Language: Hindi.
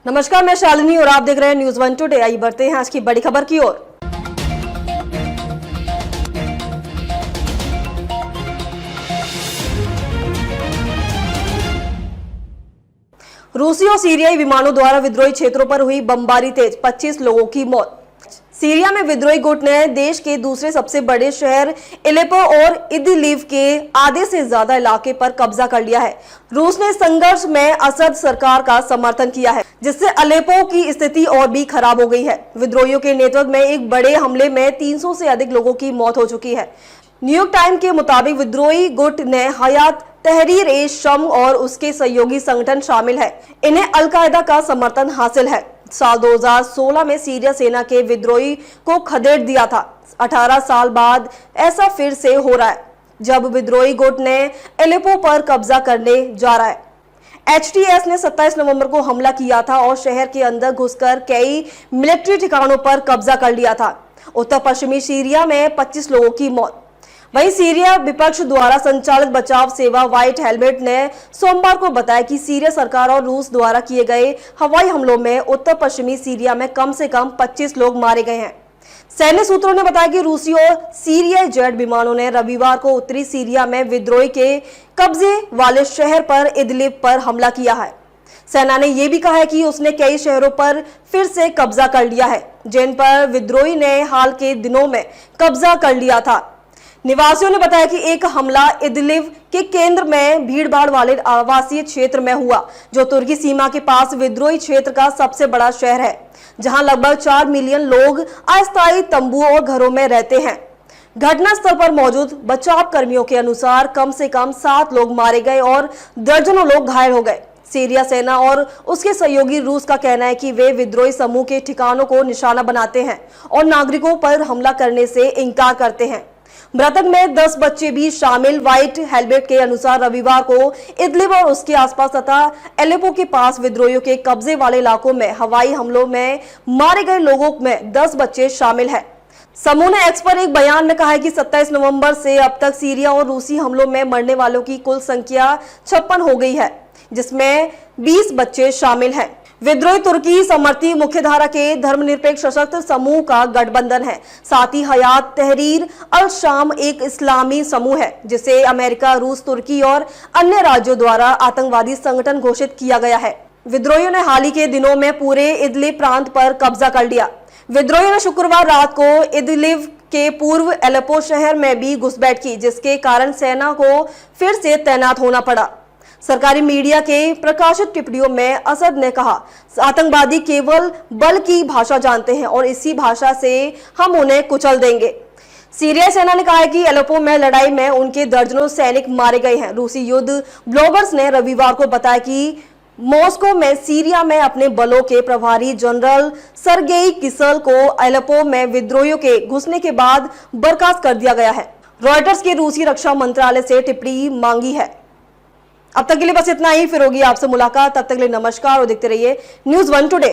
नमस्कार, मैं शालिनी और आप देख रहे हैं न्यूज़ 1 टुडे। आइए बढ़ते हैं आज की बड़ी खबर की ओर। रूसी और सीरियाई विमानों द्वारा विद्रोही क्षेत्रों पर हुई बमबारी तेज, 25 लोगों की मौत। सीरिया में विद्रोही गुट ने देश के दूसरे सबसे बड़े शहर एलेपो और इदलिब के आधे से ज्यादा इलाके पर कब्जा कर लिया है। रूस ने संघर्ष में असद सरकार का समर्थन किया है, जिससे अलेपो की स्थिति और भी खराब हो गई है। विद्रोहियों के नेतृत्व में एक बड़े हमले में 300 से अधिक लोगों की मौत हो चुकी है। न्यूयॉर्क टाइम के मुताबिक विद्रोही गुट ने हयात तहरीर ए शम और उसके सहयोगी संगठन शामिल है। इन्हें अल-कायदा का समर्थन हासिल है। साल 2016 में सीरिया सेना के विद्रोही को खदेड़ दिया था। 18 साल बाद ऐसा फिर से हो रहा है, जब विद्रोही गुट ने एलेपो पर कब्जा करने जा रहा है। HTS ने 27 नवंबर को हमला किया था और शहर के अंदर घुसकर कई मिलिट्री ठिकानों पर कब्जा कर लिया था। उत्तर पश्चिमी सीरिया में 25 लोगों की मौत। वहीं सीरिया विपक्ष द्वारा संचालित बचाव सेवा व्हाइट हेलमेट ने सोमवार को बताया कि सीरिया सरकार और रूस द्वारा किए गए हवाई हमलों में उत्तर पश्चिमी सीरिया में कम से कम 25 लोग मारे गए हैं। सैन्य सूत्रों ने बताया कि रूसी और सीरियाई जेट विमानों ने रविवार को उत्तरी सीरिया में विद्रोही के कब्जे वाले शहर पर इदलिब पर हमला किया है। सेना ने यह भी कहा है कि उसने कई शहरों पर फिर से कब्जा कर लिया है, जिन पर विद्रोही ने हाल के दिनों में कब्जा कर लिया था। निवासियों ने बताया कि एक हमला इदलिब के केंद्र में भीड़भाड़ वाले आवासीय क्षेत्र में हुआ, जो तुर्की सीमा के पास विद्रोही क्षेत्र का सबसे बड़ा शहर है, जहां लगभग 4 मिलियन लोग अस्थायी तंबुओं और घरों में रहते हैं। घटनास्थल पर मौजूद बचाव कर्मियों के अनुसार कम से कम 7 लोग मारे गए और दर्जनों लोग घायल हो गए। सीरिया सेना और उसके सहयोगी रूस का कहना है कि वे विद्रोही समूह के ठिकानों को निशाना बनाते हैं और नागरिकों पर हमला करने से इनकार करते हैं। मृतक में 10 बच्चे भी शामिल। व्हाइट हेलमेट के अनुसार रविवार को इदलिब और उसके आसपास तथा एलेपो के पास विद्रोहियों के कब्जे वाले इलाकों में हवाई हमलों में मारे गए लोगों में 10 बच्चे शामिल हैं। समूह ने एक्स पर एक बयान में कहा है कि 27 नवंबर से अब तक सीरिया और रूसी हमलों में मरने वालों की कुल संख्या 56 हो गई है, जिसमें 20 बच्चे शामिल हैं। विद्रोही तुर्की समर्थी मुख्यधारा के धर्मनिरपेक्ष सशस्त्र समूह का गठबंधन है। साथ ही हयात तहरीर अल शाम एक इस्लामी समूह है, जिसे अमेरिका, रूस, तुर्की और अन्य राज्यों द्वारा आतंकवादी संगठन घोषित किया गया है। विद्रोहियों ने हाल ही के दिनों में पूरे इदलिब प्रांत पर कब्जा कर लिया। विद्रोहियों ने शुक्रवार रात को इदलिब के पूर्व एलेपो शहर में भी घुसपैठ की, जिसके कारण सेना को फिर से तैनात होना पड़ा। सरकारी मीडिया के प्रकाशित टिप्पणियों में असद ने कहा, आतंकवादी केवल बल की भाषा जानते हैं और इसी भाषा से हम उन्हें कुचल देंगे। सीरिया सेना ने कहा है कि एलेपो में लड़ाई में उनके दर्जनों सैनिक मारे गए हैं। रूसी युद्ध ब्लॉगर्स ने रविवार को बताया कि मॉस्को में सीरिया में अपने बलों के प्रभारी जनरल सरगेई किसल को एलेपो में विद्रोहियों के घुसने के बाद बर्खास्त कर दिया गया है। रॉयटर्स के रूसी रक्षा मंत्रालय से टिप्पणी मांगी है। अब तक के लिए बस इतना ही, फिर होगी आपसे मुलाकात। तब तक के लिए नमस्कार और देखते रहिए न्यूज़ 1 टुडे।